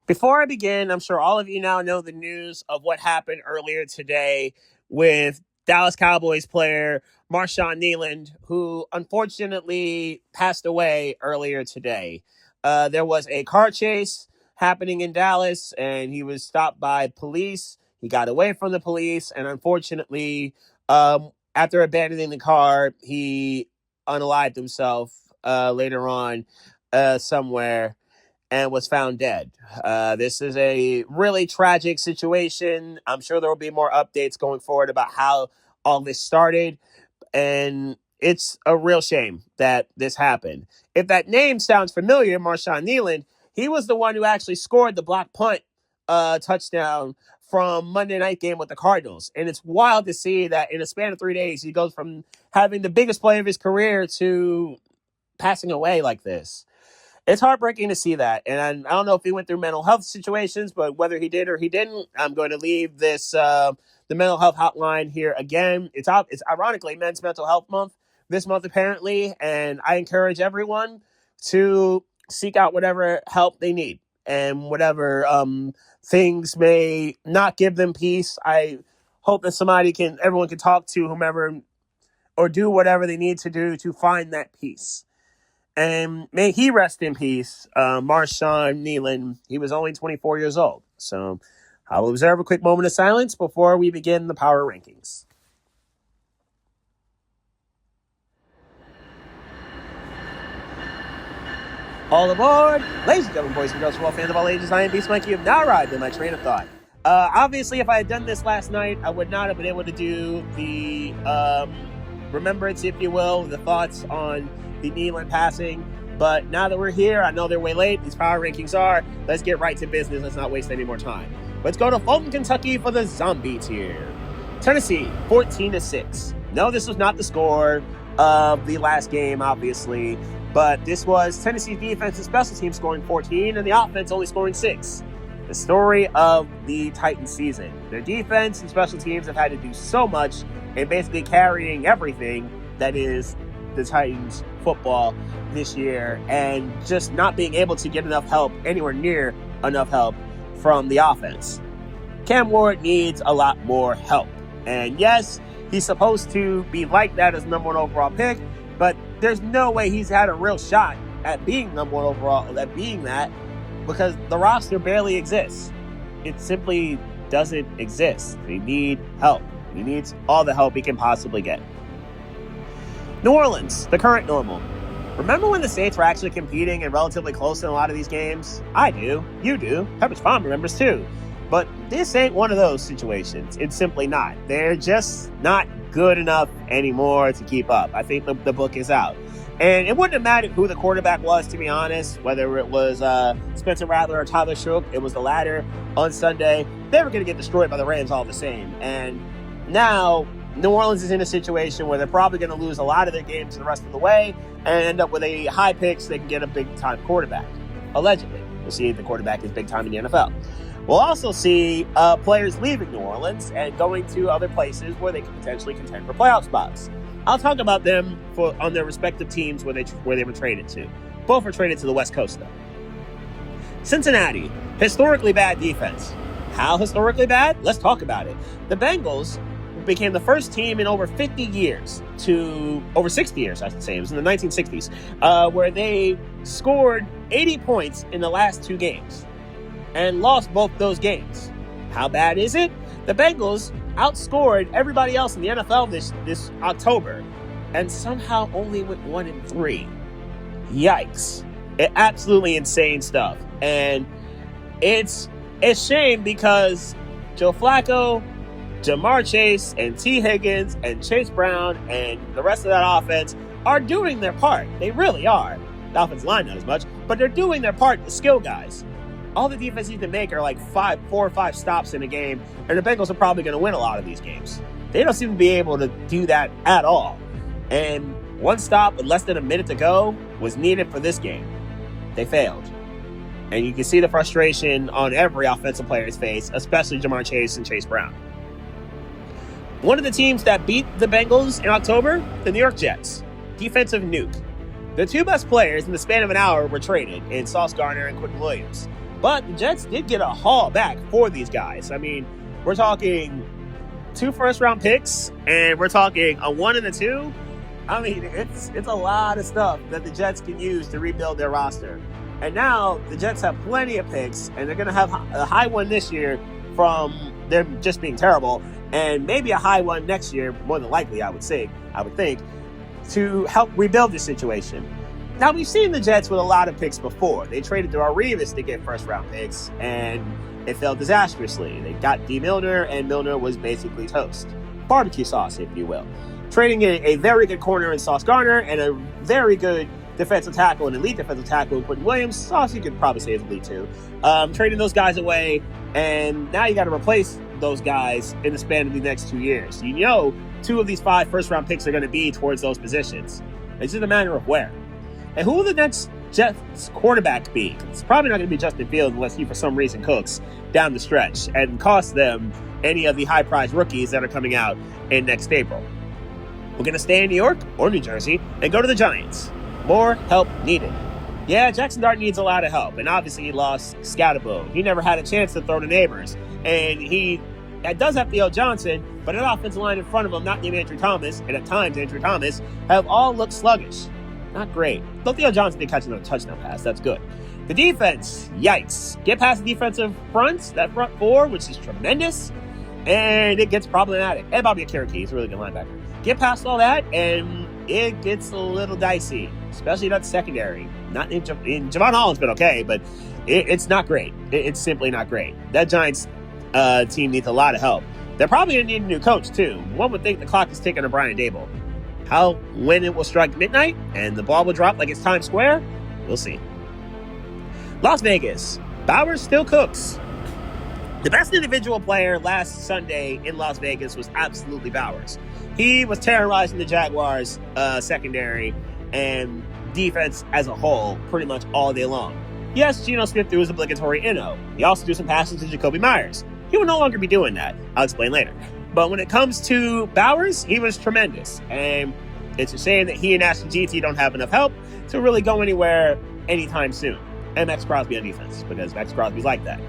Before I begin, I'm sure all of you now know the news of what happened earlier today with Dallas Cowboys player Marshawn Kneeland, who unfortunately passed away earlier today. There was a car chase happening in Dallas, and he was stopped by police. He got away from the police, and unfortunately, after abandoning the car, he unalived himself later on somewhere and was found dead. This is a really tragic situation. I'm sure there will be more updates going forward about how all this started, and it's a real shame that this happened. If that name sounds familiar, Marshawn Kneeland, he was the one who actually scored the block punt touchdown from Monday night game with the Cardinals. And it's wild to see that in a span of 3 days, he goes from having the biggest play of his career to passing away like this. It's heartbreaking to see that. And I don't know if he went through mental health situations, but whether he did or he didn't, I'm going to leave this, the mental health hotline here again. It's ironically Men's Mental Health Month this month, apparently. And I encourage everyone to seek out whatever help they need and whatever things may not give them peace. I hope that everyone can talk to whomever or do whatever they need to do to find that peace. And may he rest in peace, Marshawn Kneeland. He was only 24 years old. So I will observe a quick moment of silence before we begin the power rankings. All aboard! Ladies and gentlemen, boys and girls, all fans of all ages, I am Beast Mike. You have now arrived in my train of thought. Obviously, if I had done this last night, I would not have been able to do the remembrance, if you will, the thoughts on the Kneeland passing. But now that we're here, I know they're way late. These power rankings are. Let's get right to business. Let's not waste any more time. Let's go to Fulton, Kentucky for the zombie tier. Tennessee, 14-6. No, this was not the score of the last game, obviously. But this was Tennessee's defense and special teams scoring 14 and the offense only scoring 6. The story of the Titans season. Their defense and special teams have had to do so much and basically carrying everything that is the Titans football this year, and just not being able to get enough help, anywhere near enough help from the offense. Cam Ward needs a lot more help. And yes, he's supposed to be like that as number 1 overall pick, but there's no way he's had a real shot at being number 1 overall, at being that, because the roster barely exists. It simply doesn't exist. They need help. He needs all the help he can possibly get. New Orleans, the current normal. Remember when the Saints were actually competing and relatively close in a lot of these games? I do. You do. Pepperidge Farm remembers too. But this ain't one of those situations. It's simply not. They're just not good enough anymore to keep up. I think the book is out. And it wouldn't have mattered who the quarterback was, to be honest, whether it was Spencer Rattler or Tyler Shook. It was the latter on Sunday. They were going to get destroyed by the Rams all the same. And now New Orleans is in a situation where they're probably going to lose a lot of their games the rest of the way and end up with a high pick so they can get a big-time quarterback. Allegedly. We'll see if the quarterback is big-time in the NFL. We'll also see players leaving New Orleans and going to other places where they can potentially contend for playoff spots. I'll talk about them on their respective teams where they were traded to. Both were traded to the West Coast, though. Cincinnati, historically bad defense. How historically bad? Let's talk about it. The Bengals became the first team in over 50 years over 60 years, I should say. It was in the 1960s, where they scored 80 points in the last 2 games and lost both those games. How bad is it? The Bengals outscored everybody else in the NFL this October and somehow only went 1-3. Yikes. Absolutely insane stuff. And it's a shame because Joe Flacco, Jamar Chase, and T. Higgins, and Chase Brown, and the rest of that offense are doing their part. They really are. The offensive line not as much, but they're doing their part, the skill guys. All the defense needs to make are like 4 or 5 stops in a game, and the Bengals are probably going to win a lot of these games. They don't seem to be able to do that at all. And 1 stop with less than a minute to go was needed for this game. They failed. And you can see the frustration on every offensive player's face, especially Jamar Chase and Chase Brown. One of the teams that beat the Bengals in October, the New York Jets. Defensive nuke. The 2 best players in the span of an hour were traded in Sauce Gardner and Quentin Williams. But the Jets did get a haul back for these guys. I mean, we're talking 2 first-round picks, and we're talking a 1 and a 2. I mean, it's a lot of stuff that the Jets can use to rebuild their roster. And now the Jets have plenty of picks, and they're going to have a high one this year from them just being terrible, and maybe a high one next year, more than likely, I would think, to help rebuild the situation. Now, we've seen the Jets with a lot of picks before. They traded Darrelle Revis to get first-round picks, and it failed disastrously. They got D. Milner, and Milner was basically toast. Barbecue sauce, if you will. Trading a very good corner in Sauce Gardner and a very good defensive tackle, an elite defensive tackle in Quentin Williams. Sauce, you could probably say is elite too. Trading those guys away, and now you got to replace those guys in the span of the next 2 years. You know 2 of these 5 first-round picks are going to be towards those positions. It's just a matter of where. And who will the next Jets quarterback be? It's probably not going to be Justin Fields unless he, for some reason, cooks down the stretch and costs them any of the high-priced rookies that are coming out in next April. We're going to stay in New York or New Jersey and go to the Giants. More help needed. Yeah, Jackson Dart needs a lot of help, and obviously he lost Scatterbo. He never had a chance to throw to Neighbors, and he does have Theo Johnson, but an offensive line in front of him, not named Andrew Thomas, and at times Andrew Thomas, have all looked sluggish. Not great. Though Theo Johnson did catch another touchdown pass. That's good. The defense, yikes. Get past the defensive front, that front 4, which is tremendous, and it gets problematic. And Bobby Akiriki, he's a really good linebacker. Get past all that, and it gets a little dicey, especially that secondary. Not in Javon Holland's been okay, but it's not great. It's simply not great. That Giants team needs a lot of help. They're probably going to need a new coach, too. One would think the clock is ticking on Brian Daboll. When it will strike midnight and the ball will drop like it's Times Square, we'll see. Las Vegas. Bowers still cooks. The best individual player last Sunday in Las Vegas was absolutely Bowers. He was terrorizing the Jaguars secondary and defense as a whole pretty much all day long. Yes, Geno Smith threw his obligatory inno. He also threw some passes to Jacoby Myers. He will no longer be doing that. I'll explain later. But when it comes to Bowers, he was tremendous. And it's a shame that he and Ashton GT don't have enough help to really go anywhere anytime soon. And Max Crosby on defense, because Max Crosby's like that.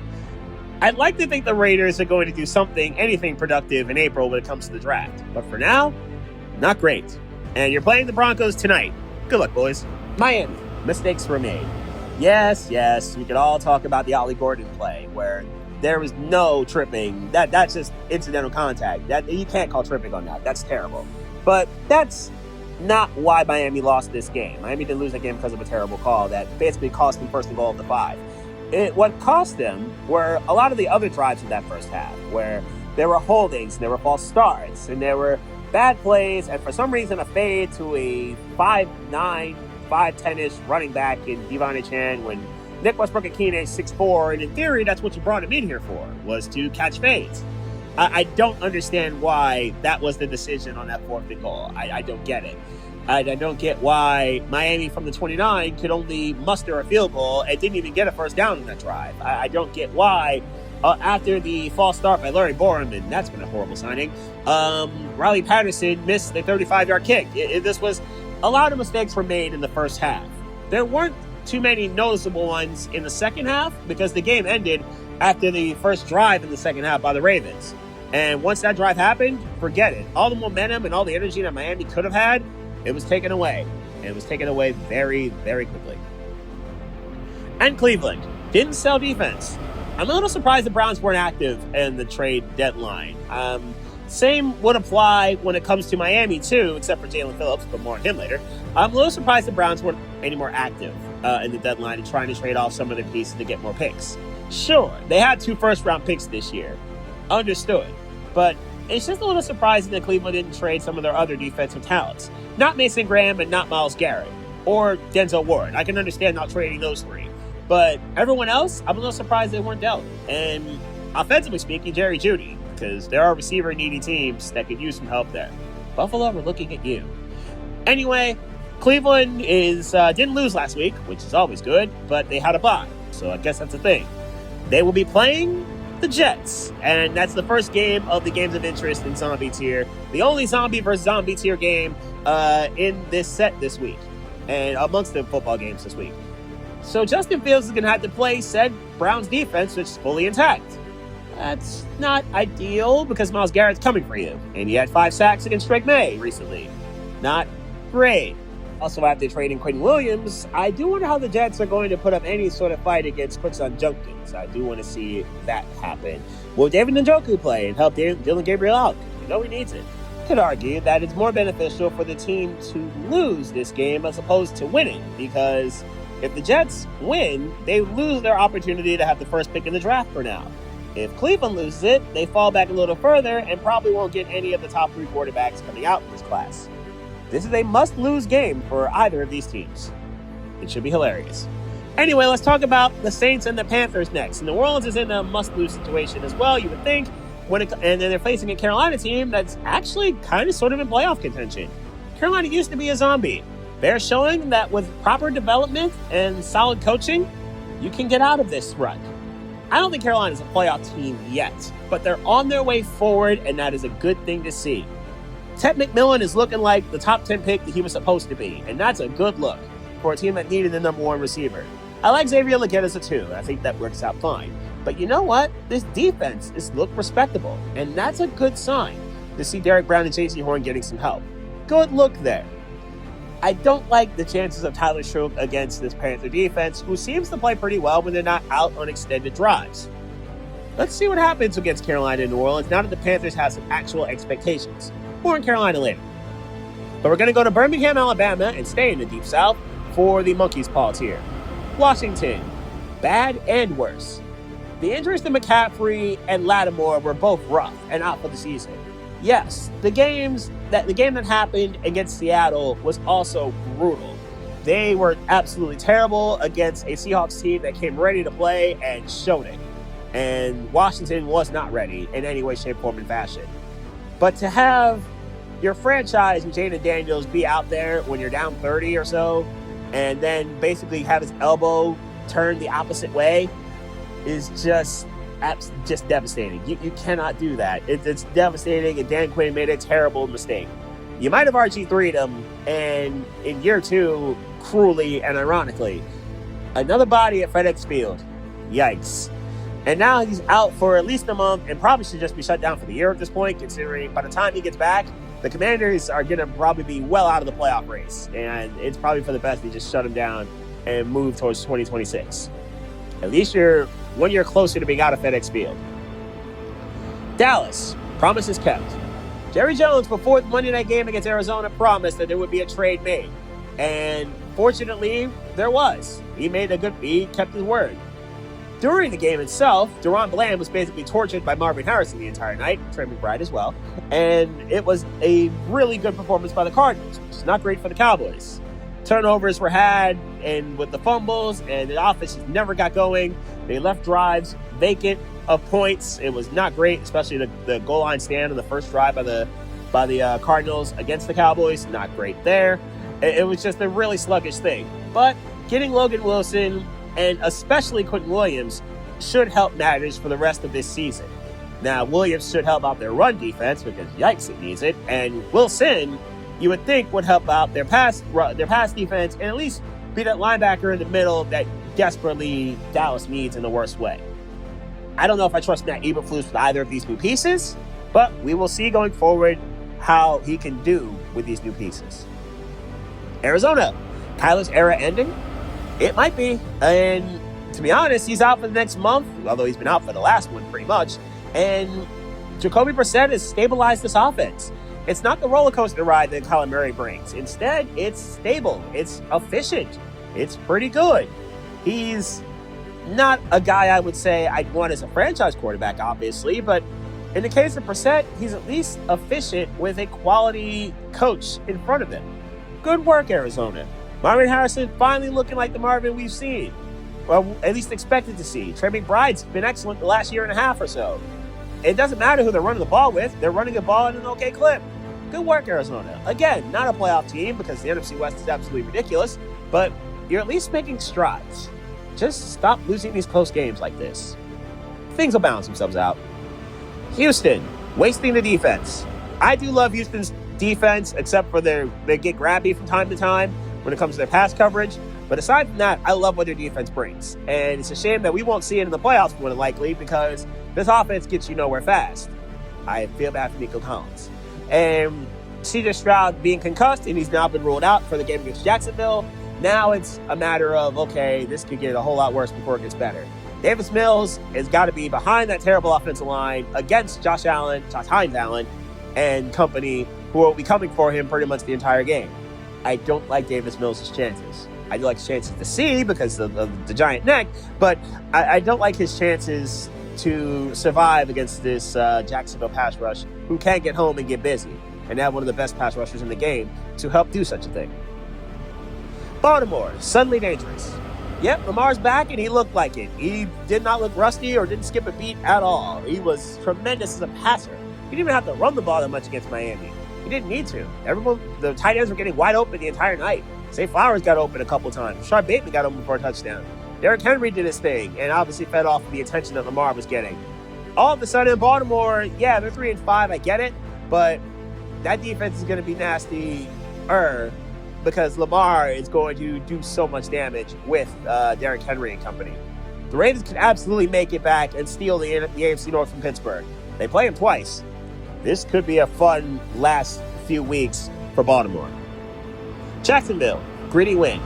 I'd like to think the Raiders are going to do anything productive in April when it comes to the draft. But for now, not great. And you're playing the Broncos tonight. Good luck, boys. Miami. Mistakes were made. Yes, we could all talk about the Ollie Gordon play where there was no tripping. That's just incidental contact. That you can't call tripping on that. That's terrible. But that's not why Miami lost this game. Miami didn't lose that game because of a terrible call that basically cost them first and goal of the 5. What cost them were a lot of the other drives in that first half, where there were holdings, and there were false starts, and there were bad plays, and for some reason a fade to a 5'9", 5'10"-ish running back in Devon Chan when Nick Westbrook-Akine is 6'4", and in theory, that's what you brought him in here for, was to catch fades. I don't understand why that was the decision on that 4th and goal. I don't get it. I don't get why Miami from the 29 could only muster a field goal and didn't even get a first down in that drive. I don't get why, after the false start by Larry Borum, and that's been a horrible signing, Riley Patterson missed the 35-yard kick. This was a lot of mistakes were made in the first half. There weren't too many noticeable ones in the second half because the game ended after the first drive in the second half by the Ravens. And once that drive happened, forget it. All the momentum and all the energy that Miami could have had, it was taken away. And it was taken away very, very quickly. And Cleveland didn't sell defense. I'm a little surprised the Browns weren't active in the trade deadline. Same would apply when it comes to Miami, too, except for Jalen Phillips, but more on him later. I'm a little surprised the Browns weren't any more active in the deadline and trying to trade off some of their pieces to get more picks. Sure, they had 2 first-round picks this year. Understood. But it's just a little surprising that Cleveland didn't trade some of their other defensive talents. Not Mason Graham and not Myles Garrett. Or Denzel Ward. I can understand not trading those 3. But everyone else, I'm a little surprised they weren't dealt. And offensively speaking, Jerry Jeudy. Because there are receiver-needy teams that could use some help there. Buffalo, we're looking at you. Anyway, Cleveland didn't lose last week, which is always good, but they had a bye. So I guess that's a thing. They will be playing the Jets, and that's the first game of the games of interest in Zombie Tier. The only Zombie versus Zombie Tier game in this set this week, and amongst the football games this week. So Justin Fields is going to have to play said Browns defense, which is fully intact. That's not ideal because Myles Garrett's coming for you. And he had 5 sacks against Drake May recently. Not great. Also, after trading Quentin Williams, I do wonder how the Jets are going to put up any sort of fight against Quinshon Judkins. I do want to see that happen. Will David Njoku play and help Dylan Gabriel out? We know he needs it. Could argue that it's more beneficial for the team to lose this game as opposed to winning, because if the Jets win, they lose their opportunity to have the first pick in the draft for now. If Cleveland loses it, they fall back a little further and probably won't get any of the top 3 quarterbacks coming out in this class. This is a must-lose game for either of these teams. It should be hilarious. Anyway, let's talk about the Saints and the Panthers next. New Orleans is in a must-lose situation as well, you would think, and then they're facing a Carolina team that's actually kind of sort of in playoff contention. Carolina used to be a zombie. They're showing that with proper development and solid coaching, you can get out of this rut. I don't think Carolina's a playoff team yet, but they're on their way forward, and that is a good thing to see. Ted McMillan is looking like the top 10 pick that he was supposed to be, and that's a good look for a team that needed the number 1 receiver. I like Xavier Legette as a 2, and I think that works out fine. But you know what? This defense is look respectable, and that's a good sign to see Derek Brown and J.C. Horn getting some help. Good look there. I don't like the chances of Tyler Shough against this Panther defense, who seems to play pretty well when they're not out on extended drives. Let's see what happens against Carolina and New Orleans now that the Panthers have some actual expectations. More in Carolina later. But we're going to go to Birmingham, Alabama, and stay in the Deep South for the Monkey's Paw tier. Washington, bad and worse. The injuries to McCaffrey and Lattimore were both rough and out for the season. Yes, the game that happened against Seattle was also brutal. They were absolutely terrible against a Seahawks team that came ready to play and showed it. And Washington was not ready in any way, shape, form, and fashion. But to have your franchise and Jaden Daniels be out there when you're down 30 or so, and then basically have his elbow turn the opposite way is just devastating. You cannot do that. It's devastating, and Dan Quinn made a terrible mistake. You might have RG3'd him, and in year 2, cruelly and ironically, another body at FedEx Field. Yikes. And now he's out for at least a month and probably should just be shut down for the year at this point, considering by the time he gets back, the Commanders are going to probably be well out of the playoff race. And it's probably for the best to just shut him down and move towards 2026. At least you're 1 year closer to being out of FedEx Field. Dallas, promises kept. Jerry Jones, before the Monday night game against Arizona, promised that there would be a trade made. And fortunately, there was. He kept his word. During the game itself, Deron Bland was basically tortured by Marvin Harrison the entire night, Trey McBride as well, and it was a really good performance by the Cardinals, which is not great for the Cowboys. Turnovers were had, and with the fumbles, and the offense just never got going. They left drives vacant of points. It was not great, especially the goal line stand on the first drive by the Cardinals against the Cowboys. Not great there. It was just a really sluggish thing. But getting Logan Wilson and especially Quentin Williams should help matters for the rest of this season. Now, Williams should help out their run defense because, yikes, it needs it. And Wilson, you would think, would help out their pass defense and at least be that linebacker in the middle that desperately Dallas needs in the worst way. I don't know if I trust Matt Eberflus with either of these new pieces, but we will see going forward how he can do with these new pieces. Arizona, Kyler's era ending? It might be. And to be honest, he's out for the next month, although he's been out for the last one pretty much. And Jacoby Brissett has stabilized this offense. It's not the roller coaster ride that Kyler Murray brings. Instead, it's stable. It's efficient. It's pretty good. He's not a guy I would say I'd want as a franchise quarterback, obviously, but in the case of Brissett, he's at least efficient with a quality coach in front of him. Good work, Arizona. Marvin Harrison finally looking like the Marvin we've seen. Well, at least expected to see. Trey McBride's been excellent the last year and a half or so. It doesn't matter who they're running the ball with. They're running the ball at an okay clip. Good work, Arizona. Again, not a playoff team because the NFC West is absolutely ridiculous, but you're at least making strides. Just stop losing these close games like this. Things will balance themselves out. Houston, wasting the defense. I do love Houston's defense, except for they get grabby from time to time when it comes to their pass coverage. But aside from that, I love what their defense brings. And it's a shame that we won't see it in the playoffs more than likely because this offense gets you nowhere fast. I feel bad for Nico Collins. And C.J. Stroud being concussed, and he's now been ruled out for the game against Jacksonville. Now it's a matter of, okay, this could get a whole lot worse before it gets better. Davis Mills has got to be behind that terrible offensive line against Josh Hines Allen, and company, who will be coming for him pretty much the entire game. I don't like Davis Mills' chances. I do like his chances to see because of the giant neck, but I don't like his chances to survive against this Jacksonville pass rush who can get home and get busy and have one of the best pass rushers in the game to help do such a thing. Baltimore, suddenly dangerous. Yep, Lamar's back and he looked like it. He did not look rusty or didn't skip a beat at all. He was tremendous as a passer. He didn't even have to run the ball that much against Miami. He didn't need to. The tight ends were getting wide open the entire night. Zay Flowers got open a couple times. Rashard Bateman got open for a touchdown. Derrick Henry did his thing and obviously fed off of the attention that Lamar was getting. All of a sudden, Baltimore, yeah, they're 3-5. I get it, but that defense is going to be nasty because Lamar is going to do so much damage with Derrick Henry and company. The Ravens could absolutely make it back and steal the AFC North from Pittsburgh. They play him twice. This could be a fun last few weeks for Baltimore. Jacksonville, gritty win.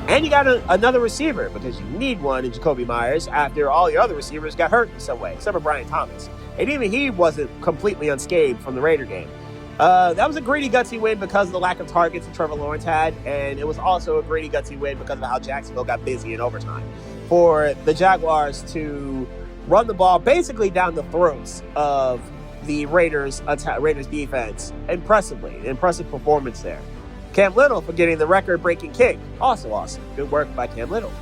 And you got another receiver because you need one in Jacoby Myers after all your other receivers got hurt in some way, except for Brian Thomas. And even he wasn't completely unscathed from the Raider game. That was a gritty, gutsy win because of the lack of targets that Trevor Lawrence had, and it was also a gritty, gutsy win because of how Jacksonville got busy in overtime. For the Jaguars to run the ball basically down the throats of the Raiders defense, impressive performance there. Cam Little for getting the record-breaking kick, also awesome. Good work by Cam Little.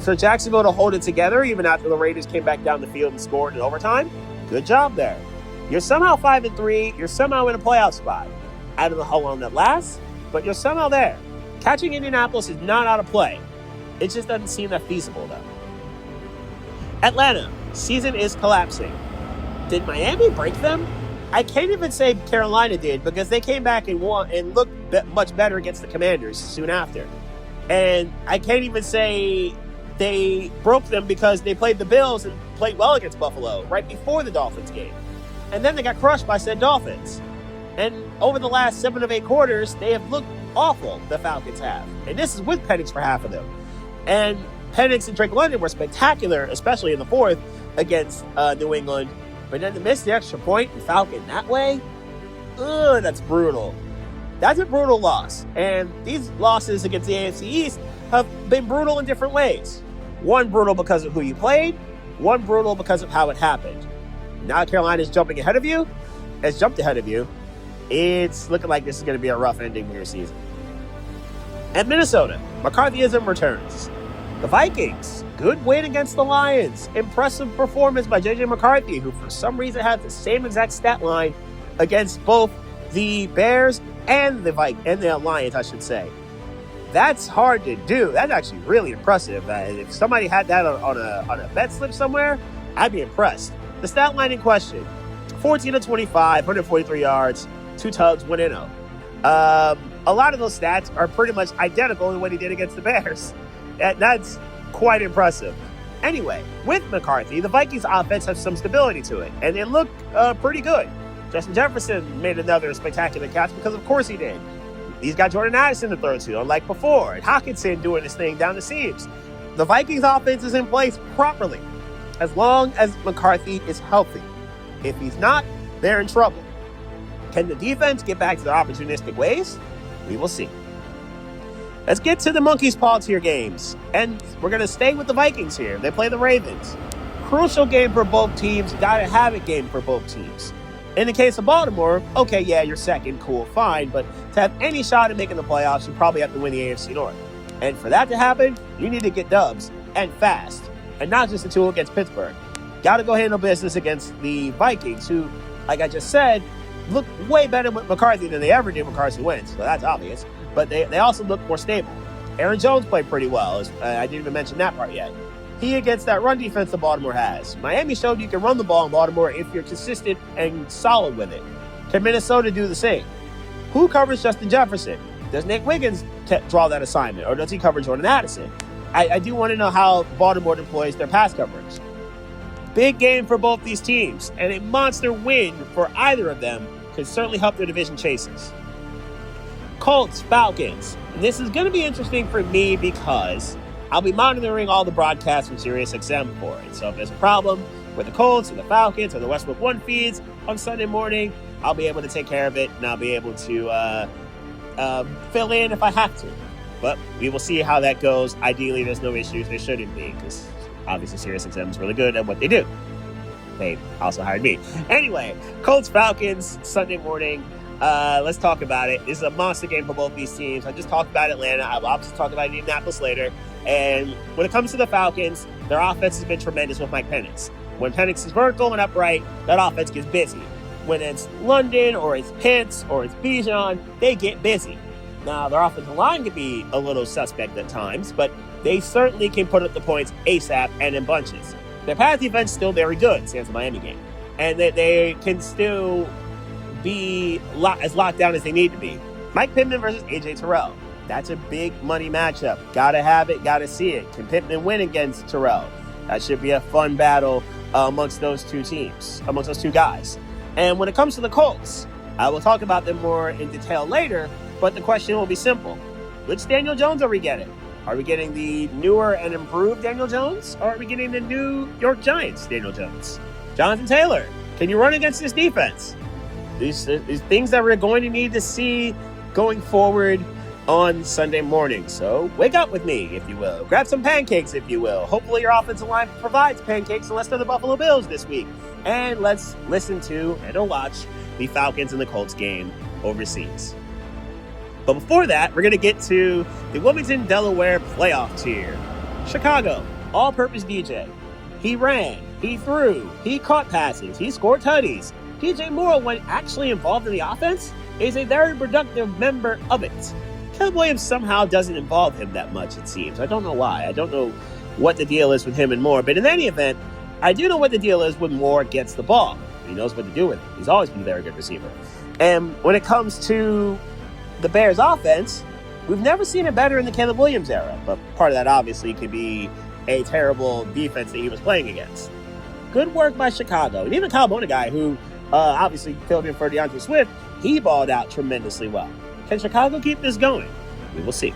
For Jacksonville to hold it together even after the Raiders came back down the field and scored in overtime, good job there. You're somehow 5-3. You're somehow in a playoff spot. I don't know how long that lasts, but you're somehow there. Catching Indianapolis is not out of play. It just doesn't seem that feasible, though. Atlanta, season is collapsing. Did Miami break them? I can't even say Carolina did because they came back and won and looked much better against the Commanders soon after. And I can't even say they broke them because they played the Bills and played well against Buffalo right before the Dolphins game. And then they got crushed by said Dolphins. And over the last 7 of 8 quarters, they have looked awful, the Falcons have. And this is with Penix for half of them. And Penix and Drake London were spectacular, especially in the fourth against New England. But then to miss the extra point and Falcon that way, that's brutal. That's a brutal loss. And these losses against the AFC East have been brutal in different ways. One brutal because of who you played, one brutal because of how it happened. Now Carolina's jumped ahead of you. It's looking like this is going to be a rough ending to your season. At Minnesota, McCarthyism returns. The Vikings, good win against the Lions. Impressive performance by J.J. McCarthy, who for some reason had the same exact stat line against both the Bears and the Lions, I should say. That's hard to do. That's actually really impressive. If somebody had that on a bet slip somewhere, I'd be impressed. The stat line in question, 14-25, 143 yards, 2 tugs, 1 NO. A lot of those stats are pretty much identical to what he did against the Bears. That's quite impressive. Anyway, with McCarthy, the Vikings offense has some stability to it, and they look pretty good. Justin Jefferson made another spectacular catch because of course he did. He's got Jordan Addison to throw to, unlike before, and Hawkinson doing his thing down the seams. The Vikings offense is in place properly, as long as McCarthy is healthy. If he's not, they're in trouble. Can the defense get back to their opportunistic ways? We will see. Let's get to the Monkey's Paw tier games. And we're going to stay with the Vikings here. They play the Ravens. Crucial game for both teams. Got to have a game for both teams. In the case of Baltimore, okay, yeah, you're second, cool, fine. But to have any shot at making the playoffs, you probably have to win the AFC North. And for that to happen, you need to get dubs, and fast. And not just a 2 against Pittsburgh. Got to go handle business against the Vikings, who, like I just said, look way better with McCarthy than they ever did with Carson Wentz. So that's obvious. But they also look more stable. Aaron Jones played pretty well. I didn't even mention that part yet. He against that run defense that Baltimore has. Miami showed you can run the ball in Baltimore if you're consistent and solid with it. Can Minnesota do the same? Who covers Justin Jefferson? Does Nick Wiggins draw that assignment, or does he cover Jordan Addison? I do want to know how Baltimore deploys their pass coverage. Big game for both these teams, and a monster win for either of them could certainly help their division chases. Colts, Falcons. And this is going to be interesting for me because I'll be monitoring all the broadcasts from SiriusXM for it. So if there's a problem with the Colts or the Falcons or the Westwood One feeds on Sunday morning, I'll be able to take care of it, and I'll be able to fill in if I have to. But we will see how that goes. Ideally, there's no issues. There shouldn't be, because obviously SiriusXM is really good at what they do. They also hired me. Anyway, Colts, Falcons, Sunday morning. Let's talk about it. This is a monster game for both these teams. I just talked about Atlanta. I'll obviously talk about Indianapolis later. And when it comes to the Falcons, their offense has been tremendous with Mike Penix. When Penix is vertical and upright, that offense gets busy. When it's London or it's Pitts or it's Bijan, they get busy. Now, their offensive line can be a little suspect at times, but they certainly can put up the points ASAP and in bunches. Their pass defense is still very good, since the Miami game. And they can still be as locked down as they need to be. Mike Pittman versus AJ Terrell. That's a big money matchup. Gotta have it, gotta see it. Can Pittman win against Terrell? That should be a fun battle amongst those two teams, amongst those two guys. And when it comes to the Colts, I will talk about them more in detail later, but the question will be simple. Which Daniel Jones are we getting? Are we getting the newer and improved Daniel Jones, or are we getting the New York Giants Daniel Jones? Jonathan Taylor, can you run against this defense? These things that we're going to need to see going forward on Sunday morning. So wake up with me, if you will. Grab some pancakes, if you will. Hopefully your offensive line provides pancakes unless they're the Buffalo Bills this week. And let's listen to and watch the Falcons and the Colts game overseas. But before that, we're going to get to the Wilmington, Delaware playoff tier. Chicago, all-purpose DJ. He ran, he threw, he caught passes, he scored tutties. DJ Moore, when actually involved in the offense, is a very productive member of it. Caleb Williams somehow doesn't involve him that much, it seems. I don't know why. I don't know what the deal is with him and Moore. But in any event, I do know what the deal is when Moore gets the ball. He knows what to do with it. He's always been a very good receiver. And when it comes to the Bears' offense, we've never seen it better in the Caleb Williams era. But part of that obviously could be a terrible defense that he was playing against. Good work by Chicago. And even Kyle Bonaghy, who obviously filled in for DeAndre Swift, he balled out tremendously well. Can Chicago keep this going? We will see.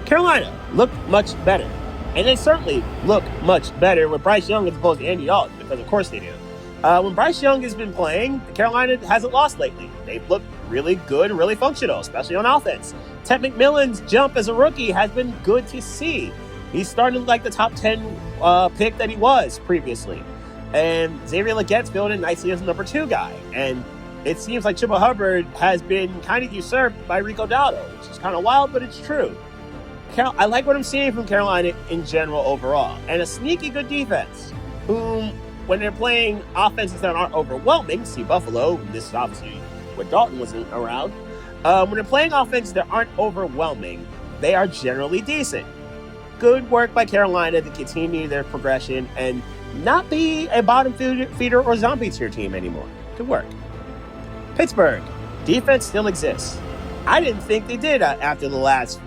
Carolina looked much better. And they certainly look much better with Bryce Young as opposed to Andy Dalton, because of course they do. When Bryce Young has been playing, Carolina hasn't lost lately. They've looked really good and really functional, especially on offense. Ted McMillan's jump as a rookie has been good to see. He's starting like the top 10 pick that he was previously. And Xavier Legette's filled in nicely as a number 2 guy. And it seems like Chuba Hubbard has been kind of usurped by Rico Dowdle, which is kind of wild, but it's true. I like what I'm seeing from Carolina in general overall. And a sneaky good defense, whom, when they're playing offenses that aren't overwhelming, see Buffalo, this is obviously when Dalton wasn't around. When they're playing offenses that aren't overwhelming, they are generally decent. Good work by Carolina to continue their progression and not be a bottom feeder or zombie tier team anymore. Good work. Pittsburgh, defense still exists. I didn't think they did after the last,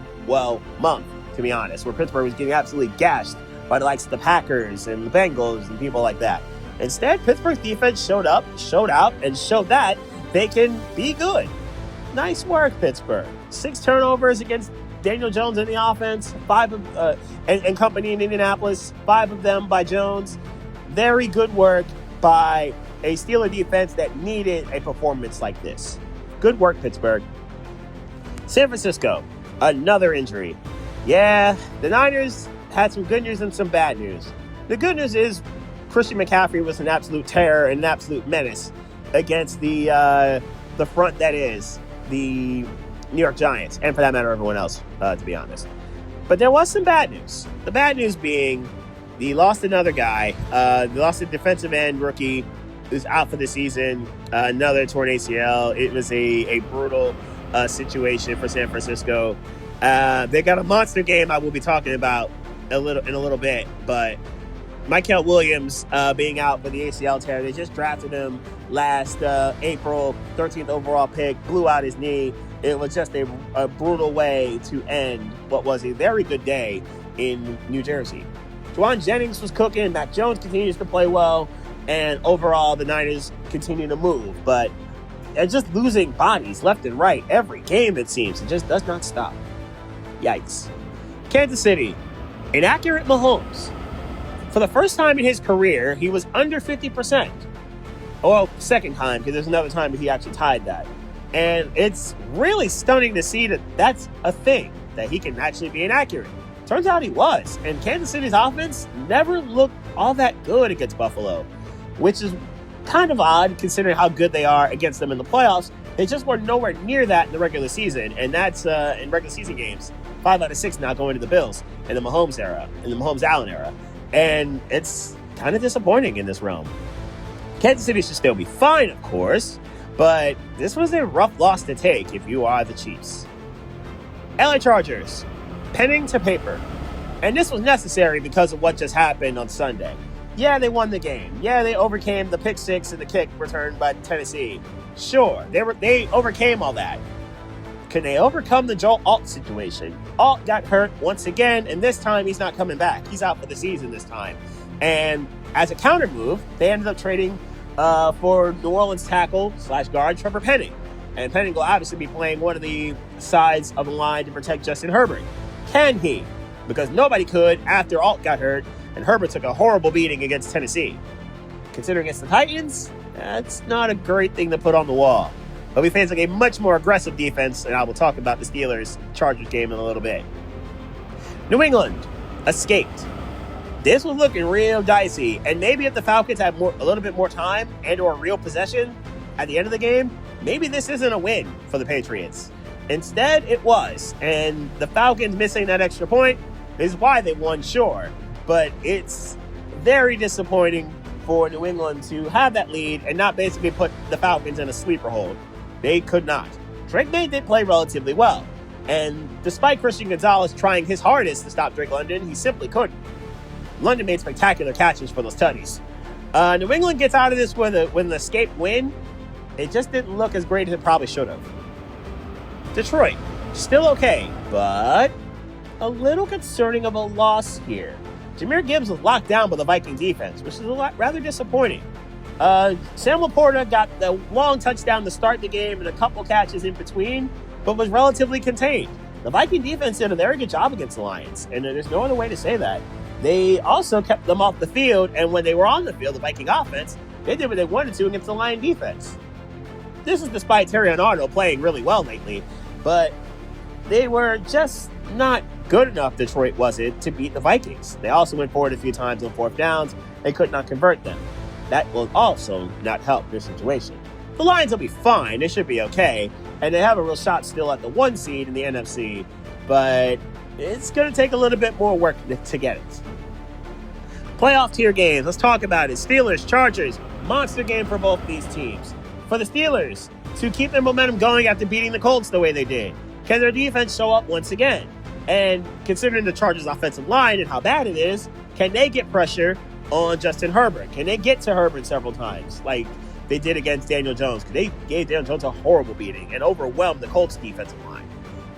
month, to be honest, where Pittsburgh was getting absolutely gashed by the likes of the Packers and the Bengals and people like that. Instead, Pittsburgh's defense showed out, and showed that they can be good. Nice work, Pittsburgh. 6 turnovers against Daniel Jones in the offense, 5 of and company in Indianapolis, 5 of them by Jones. Very good work by a Steeler defense that needed a performance like this. Good work, Pittsburgh. San Francisco, another injury. Yeah, the Niners had some good news and some bad news. The good news is Christian McCaffrey was an absolute terror and an absolute menace against the front that is the New York Giants, and for that matter, everyone else, to be honest. But there was some bad news. The bad news being they lost another guy. They lost a defensive end rookie who's out for the season, another torn ACL. It was a brutal situation for San Francisco. They got a monster game I will be talking about in a little bit, but Michael Williams being out for the ACL tear. They just drafted him last April, 13th overall pick, blew out his knee. It was just a brutal way to end what was a very good day in New Jersey. Juwan Jennings was cooking. Mac Jones continues to play well. And overall, the Niners continue to move. But they're just losing bodies left and right every game, it seems. It just does not stop. Yikes. Kansas City, inaccurate Mahomes. For the first time in his career, he was under 50%. Well, second time, because there's another time that he actually tied that. And it's really stunning to see that that's a thing, that he can actually be inaccurate. Turns out he was. And Kansas City's offense never looked all that good against Buffalo, which is kind of odd considering how good they are against them in the playoffs. They just were nowhere near that in the regular season, and that's in regular season games. 5 out of 6 now going to the Bills in the Mahomes era, in the Mahomes-Allen era. And it's kind of disappointing in this realm. Kansas City should still be fine, of course, but this was a rough loss to take if you are the Chiefs. LA Chargers, penning to paper. And this was necessary because of what just happened on Sunday. Yeah, they won the game. Yeah, they overcame the pick six and the kick returned by Tennessee. Sure, they overcame all that. Can they overcome the Joel Alt situation? Alt got hurt once again, and this time he's not coming back. He's out for the season this time. And as a counter move, they ended up trading for New Orleans tackle / guard Trevor Penning. And Penning will obviously be playing one of the sides of the line to protect Justin Herbert. Can he? Because nobody could after Alt got hurt, and Herbert took a horrible beating against Tennessee. Considering it's the Titans, that's not a great thing to put on the wall. But we face like a much more aggressive defense, and I will talk about the Steelers-Chargers game in a little bit. New England escaped. This was looking real dicey, and maybe if the Falcons had a little bit more time and or real possession at the end of the game, maybe this isn't a win for the Patriots. Instead, it was, and the Falcons missing that extra point is why they won, sure. But it's very disappointing for New England to have that lead and not basically put the Falcons in a sleeper hold. They could not. Drake May did play relatively well. And despite Christian Gonzalez trying his hardest to stop Drake London, he simply couldn't. London made spectacular catches for those tutties. New England gets out of this with an escape win. It just didn't look as great as it probably should have. Detroit, still okay, but a little concerning of a loss here. Jahmyr Gibbs was locked down by the Viking defense, which is rather disappointing. Sam Laporta got the long touchdown to start the game and a couple catches in between, but was relatively contained. The Viking defense did a very good job against the Lions, and there's no other way to say that. They also kept them off the field, and when they were on the field, the Viking offense, they did what they wanted to against the Lion defense. This is despite Terrion Arnold playing really well lately, but they were just not good enough, Detroit was it, to beat the Vikings. They also went forward a few times on fourth downs. They could not convert them. That will also not help their situation. The Lions will be fine. They should be okay. And they have a real shot still at the 1 seed in the NFC, but it's going to take a little bit more work to get it. Playoff tier games. Let's talk about it. Steelers, Chargers, monster game for both these teams. For the Steelers, to keep their momentum going after beating the Colts the way they did, can their defense show up once again? And considering the Chargers' offensive line and how bad it is, can they get pressure on Justin Herbert? Can they get to Herbert several times like they did against Daniel Jones? Because they gave Daniel Jones a horrible beating and overwhelmed the Colts' defensive line.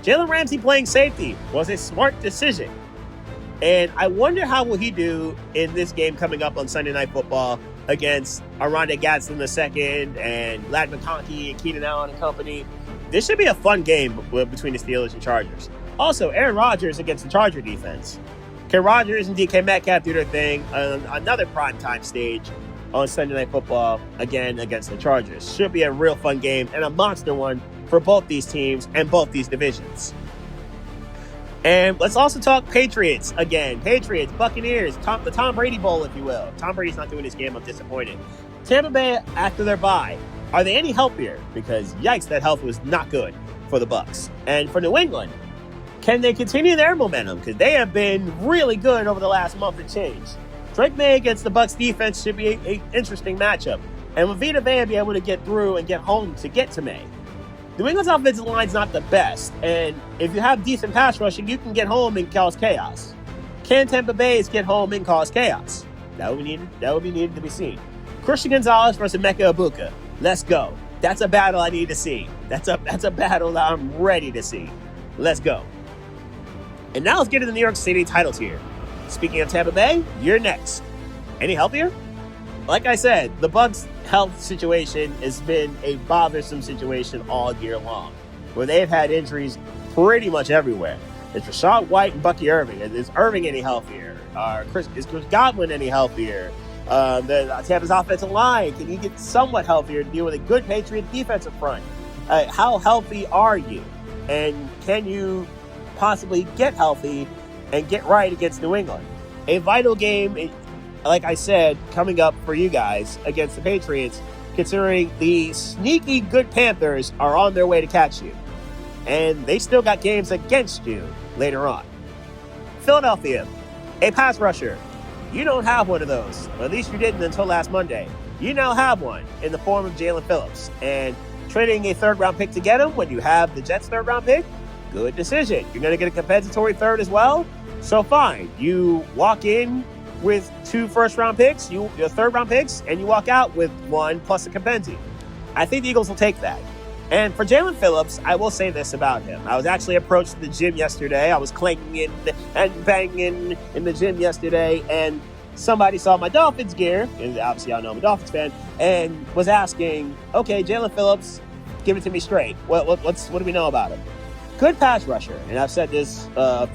Jalen Ramsey playing safety was a smart decision. And I wonder how will he do in this game coming up on Sunday Night Football against Aranda Gadsden II and Lad McConkey and Keenan Allen and company. This should be a fun game between the Steelers and Chargers. Also, Aaron Rodgers against the Charger defense. Can Rodgers and DK Metcalf do their thing on another primetime stage on Sunday Night Football, again against the Chargers? Should be a real fun game and a monster one for both these teams and both these divisions. And let's also talk Patriots again. Patriots, Buccaneers, the Tom Brady Bowl, if you will. Tom Brady's not doing this game. I'm disappointed. Tampa Bay after their bye. Are they any healthier? Because, yikes, that health was not good for the Bucs. And for New England, can they continue their momentum? Because they have been really good over the last month and change. Drake May against the Bucs defense should be an interesting matchup. And will Vita Vea be able to get through and get home to get to May? New England's offensive line's not the best, and if you have decent pass rushing, you can get home and cause chaos. Can Tampa Bay's get home and cause chaos? That would be needed to be seen. Christian Gonzalez versus Emeka Egbuka. Let's go. That's a battle I need to see. That's a battle that I'm ready to see. Let's go. And now let's get to the New York City title tier. Speaking of Tampa Bay, you're next. Any healthier? Like I said, the Bucs' health situation has been a bothersome situation all year long, where they've had injuries pretty much everywhere. Is Rashad White and Bucky Irving? Is Irving any healthier? Is Chris Godwin any healthier? Tampa's offensive line, can he get somewhat healthier to deal with a good Patriot defensive front? How healthy are you? And can you possibly get healthy and get right against New England? A vital game, like I said, coming up for you guys against the Patriots, considering the sneaky good Panthers are on their way to catch you. And they still got games against you later on. Philadelphia, a pass rusher. You don't have one of those. Or at least you didn't until last Monday. You now have one in the form of Jalen Phillips. And trading a third-round pick to get him when you have the Jets' third-round pick, good decision. You're going to get a compensatory third as well. So fine. You walk in with 2 first-round picks, your third-round picks, and you walk out with 1 plus a compensi. I think the Eagles will take that. And for Jalen Phillips, I will say this about him. I was actually approached the gym yesterday. I was clanging and banging in the gym yesterday, and somebody saw my Dolphins gear, and obviously I know I'm a Dolphins fan, and was asking, okay, Jalen Phillips, give it to me straight. What do we know about him? Good pass rusher, and I've said this to a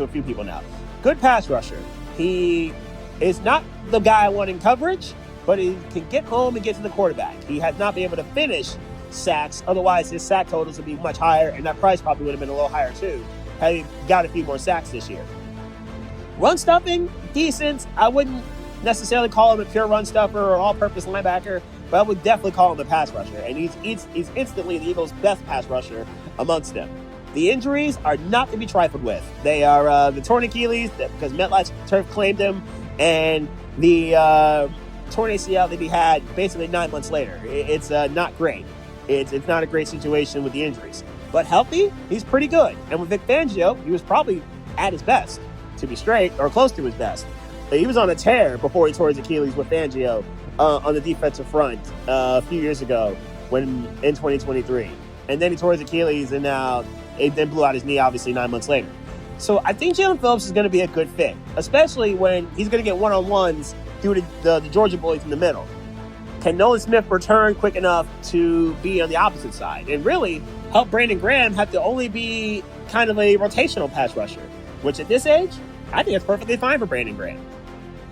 few people now. Good pass rusher. He is not the guy I want in coverage, but he can get home and get to the quarterback. He has not been able to finish sacks. Otherwise, his sack totals would be much higher, and that price probably would have been a little higher too had he got a few more sacks this year. Run stuffing, decent. I wouldn't necessarily call him a pure run stuffer or all-purpose linebacker, but I would definitely call him a pass rusher, and he's instantly the Eagles' best pass rusher amongst them. The injuries are not to be trifled with. They are the torn Achilles, because MetLife Turf claimed him, and the torn ACL that he had basically 9 months later. It's not great. It's not a great situation with the injuries. But healthy, he's pretty good. And with Vic Fangio, he was probably at his best, to be straight, or close to his best. He was on a tear before he tore his Achilles with Fangio on the defensive front a few years ago in 2023. And then he tore his Achilles, and now it then blew out his knee, obviously, 9 months later. So I think Jalen Phillips is going to be a good fit, especially when he's going to get one-on-ones through the Georgia boys in the middle. Can Nolan Smith return quick enough to be on the opposite side and really help Brandon Graham have to only be kind of a rotational pass rusher, which at this age, I think it's perfectly fine for Brandon Graham.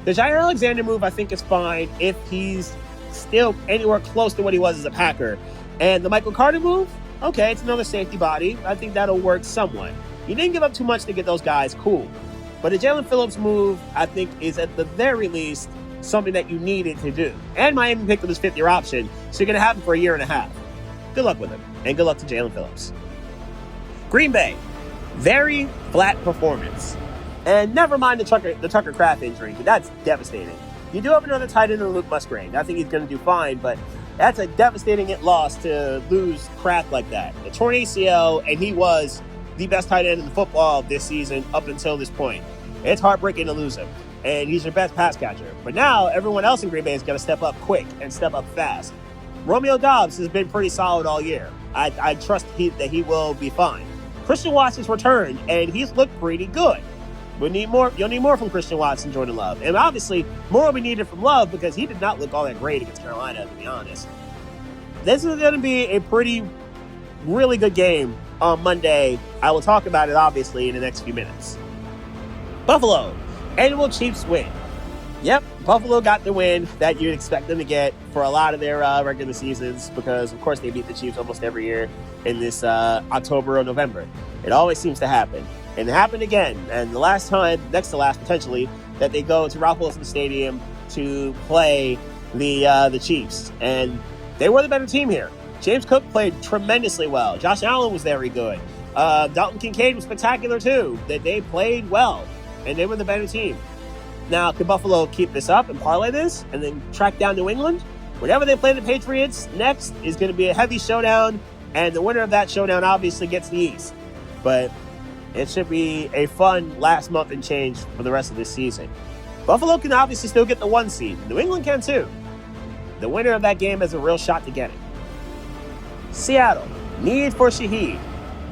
The Jair Alexander move, I think, is fine if he's still anywhere close to what he was as a Packer. And the Michael Carter move, okay, it's another safety body. I think that'll work somewhat. You didn't give up too much to get those guys, cool. But the Jalen Phillips move, I think, is at the very least something that you needed to do. And Miami picked up his 5th-year option, so you're going to have him for a year and a half. Good luck with him, and good luck to Jalen Phillips. Green Bay, very flat performance. And never mind the Tucker Kraft injury, but that's devastating. You do have another tight end in Luke Musgrave. I think he's going to do fine, but that's a devastating loss to lose Kraft like that. The torn ACL, and he was the best tight end in the football this season up until this point. It's heartbreaking to lose him. And he's your best pass catcher. But now, everyone else in Green Bay is going to step up quick and step up fast. Romeo Doubs has been pretty solid all year. I trust that he will be fine. Christian Watson's returned, and he's looked pretty good. You'll need more from Christian Watson, Jordan Love. And obviously, more will be needed from Love because he did not look all that great against Carolina, to be honest. This is going to be a really good game on Monday. I will talk about it, obviously, in the next few minutes. Buffalo. Annual Chiefs win. Yep, Buffalo got the win that you'd expect them to get for a lot of their regular seasons because, of course, they beat the Chiefs almost every year in this October or November. It always seems to happen. And it happened again. And the last time, next to last potentially, that they go to Ralph Wilson Stadium to play the Chiefs. And they were the better team here. James Cook played tremendously well. Josh Allen was very good. Dalton Kincaid was spectacular too. They played well. And they were the better team. Now, could Buffalo keep this up and parlay this and then track down New England? Whenever they play the Patriots, next is going to be a heavy showdown, and the winner of that showdown obviously gets the East. But it should be a fun last month and change for the rest of this season. Buffalo can obviously still get the 1 seed. New England can too. The winner of that game has a real shot to get it. Seattle, need for Shaheed.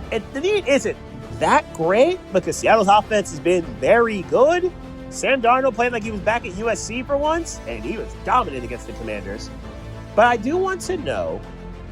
The need isn't that great because Seattle's offense has been very good. Sam Darnold played like he was back at USC for once, and he was dominant against the Commanders. But I do want to know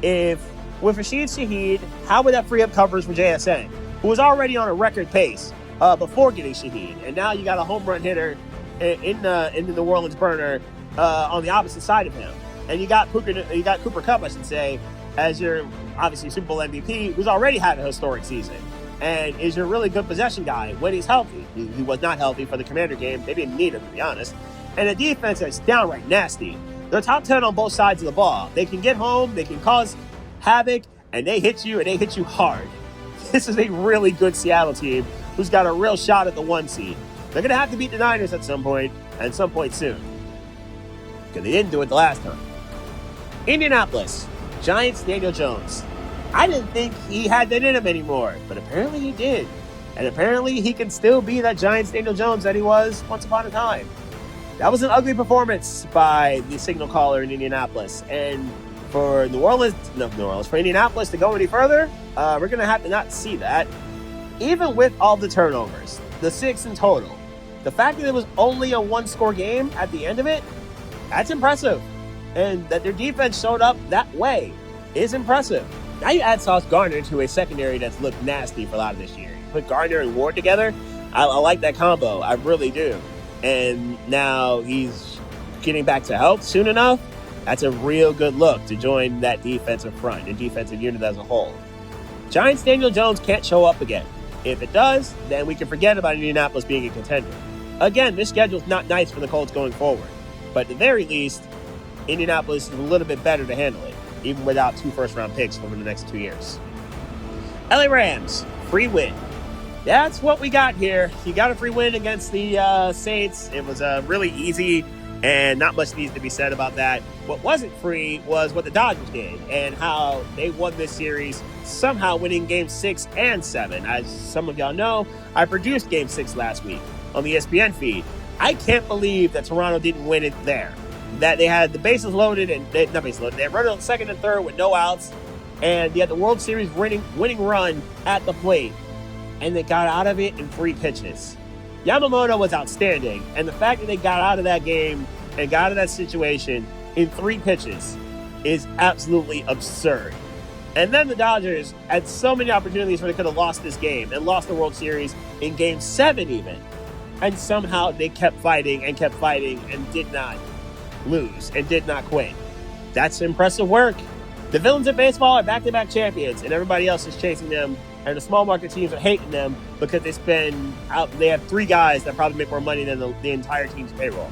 if, with Rashid Shaheed, how would that free up coverage for JSN, who was already on a record pace before getting Shaheed, and now you got a home run hitter in the New Orleans burner on the opposite side of him, and you got Cooper Kupp, I should say, as your obviously Super Bowl MVP, who's already had a historic season, and is your really good possession guy when he's healthy. He was not healthy for the Commander game. They didn't need him, to be honest. And a defense that's downright nasty. They're top 10 on both sides of the ball. They can get home, they can cause havoc, and they hit you hard. This is a really good Seattle team who's got a real shot at the 1 seed. They're going to have to beat the Niners at some point, and some point soon, because they didn't do it the last time. Indianapolis, Giants, Daniel Jones. I didn't think he had that in him anymore, but apparently he did. And apparently he can still be that Giants Daniel Jones that he was once upon a time. That was an ugly performance by the signal caller in Indianapolis. And for for Indianapolis to go any further, we're going to have to not see that. Even with all the turnovers, the 6 in total, the fact that it was only a 1-score game at the end of it, that's impressive. And that their defense showed up that way is impressive. Now you add Sauce Gardner to a secondary that's looked nasty for a lot of this year. You put Gardner and Ward together, I like that combo. I really do. And now he's getting back to health soon enough. That's a real good look to join that defensive front and defensive unit as a whole. Giants Daniel Jones can't show up again. If it does, then we can forget about Indianapolis being a contender. Again, this schedule's not nice for the Colts going forward. But at the very least, Indianapolis is a little bit better to handle it, even without 2 first-round picks over the next 2 years. LA Rams, free win. That's what we got here. You got a free win against the Saints. It was really easy, and not much needs to be said about that. What wasn't free was what the Dodgers did and how they won this series, somehow winning Game 6 and 7. As some of y'all know, I produced Game 6 last week on the ESPN feed. I can't believe that Toronto didn't win it there. That they had the bases loaded and they had run on second and third with no outs, and they had the World Series winning run at the plate, and they got out of it in 3 pitches. Yamamoto was outstanding, and the fact that they got out of that game and got out of that situation in 3 pitches is absolutely absurd. And then the Dodgers had so many opportunities where they could have lost this game and lost the World Series in Game 7 even, and somehow they kept fighting and did not lose and did not quit. That's impressive work. The villains of baseball are back-to-back champions, and everybody else is chasing them, and the small market teams are hating them because they have 3 guys that probably make more money than the entire team's payroll.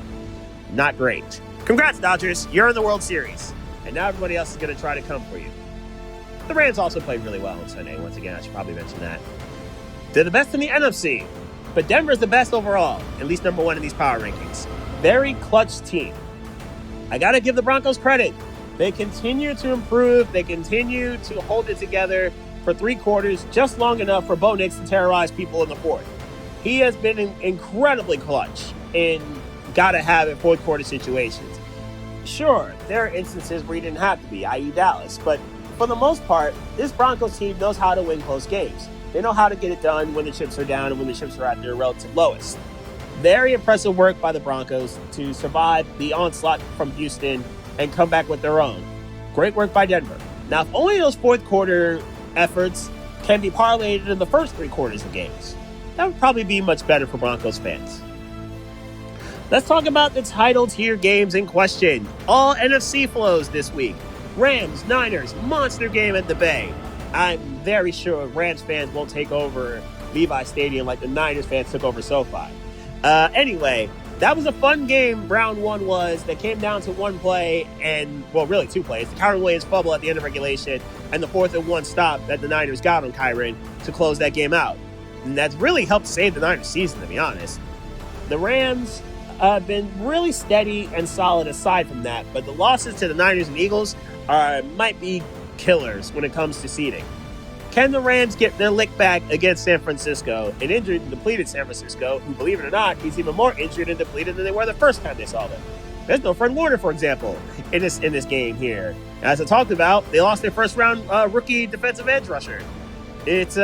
Not great. Congrats, Dodgers. You're in the World Series, and now everybody else is going to try to come for you. The Rams also played really well on Sunday. Once again, I should probably mention that. They're the best in the NFC, but Denver's the best overall, at least number 1 in these power rankings. Very clutch team. I got to give the Broncos credit. They continue to improve. They continue to hold it together for 3 quarters, just long enough for Bo Nix to terrorize people in the 4th. He has been incredibly clutch in gotta-have-it 4th quarter situations. Sure, there are instances where he didn't have to be, i.e. Dallas, but for the most part, this Broncos team knows how to win close games. They know how to get it done when the chips are down and when the chips are at their relative lowest. Very impressive work by the Broncos to survive the onslaught from Houston and come back with their own. Great work by Denver. Now, if only those 4th quarter efforts can be parlayed into the first 3 quarters of games, that would probably be much better for Broncos fans. Let's talk about the title tier games in question. All NFC flows this week. Rams, Niners, monster game at the Bay. I'm very sure Rams fans won't take over Levi Stadium like the Niners fans took over SoFi. Anyway, that was a fun game. Round 1 was that came down to 1 play and, well, really 2 plays. The Kyren Williams fumble at the end of regulation and the 4th and 1 stop that the Niners got on Kyren to close that game out. And that's really helped save the Niners season, to be honest. The Rams have been really steady and solid aside from that, but the losses to the Niners and Eagles might be killers when it comes to seeding. Can the Rams get their lick back against San Francisco, an injured and depleted San Francisco, who, believe it or not, is even more injured and depleted than they were the first time they saw them? There's no Fred Warner, for example, in this game here. As I talked about, they lost their first-round rookie defensive edge rusher. It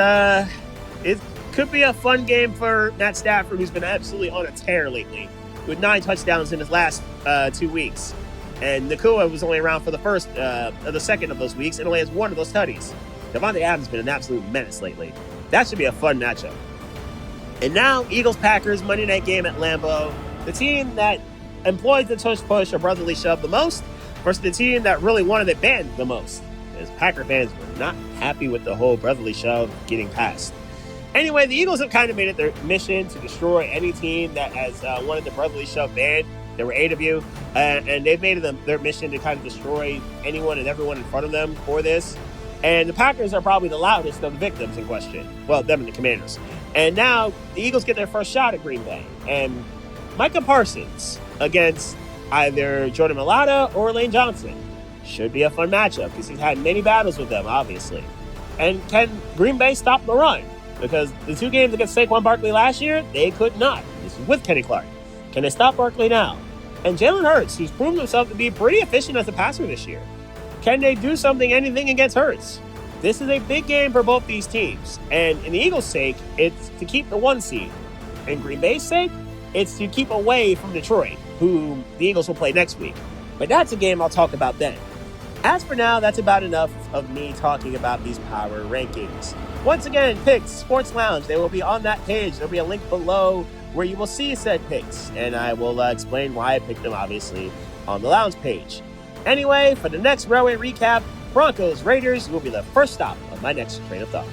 could be a fun game for Matt Stafford, who's been absolutely on a tear lately, with 9 touchdowns in his last 2 weeks. And Nakua was only around for the second of those weeks and only has 1 of those tutties. Devontae Adams has been an absolute menace lately. That should be a fun matchup. And now, Eagles-Packers, Monday night game at Lambeau. The team that employed the tush-push or brotherly shove the most versus the team that really wanted it banned the most. As Packer fans were not happy with the whole brotherly shove getting passed. Anyway, the Eagles have kind of made it their mission to destroy any team that has wanted the brotherly shove banned. There were 8 of you, and they've made it their mission to kind of destroy anyone and everyone in front of them for this. And the Packers are probably the loudest of the victims in question. Well, them and the Commanders. And now the Eagles get their first shot at Green Bay. And Micah Parsons against either Jordan Mailata or Lane Johnson should be a fun matchup because he's had many battles with them, obviously. And can Green Bay stop the run? Because the 2 games against Saquon Barkley last year, they could not. This is with Kenny Clark. Can they stop Barkley now? And Jalen Hurts, who's proven himself to be pretty efficient as a passer this year. Can they do anything against Hurts? This is a big game for both these teams. And in the Eagles' sake, it's to keep the 1 seed. In Green Bay's sake, it's to keep away from Detroit, who the Eagles will play next week. But that's a game I'll talk about then. As for now, that's about enough of me talking about these power rankings. Once again, picks, Sports Lounge, they will be on that page. There'll be a link below where you will see said picks. And I will explain why I picked them, obviously, on the Lounge page. Anyway, for the next Railway recap, Broncos Raiders will be the first stop of my next train of thought.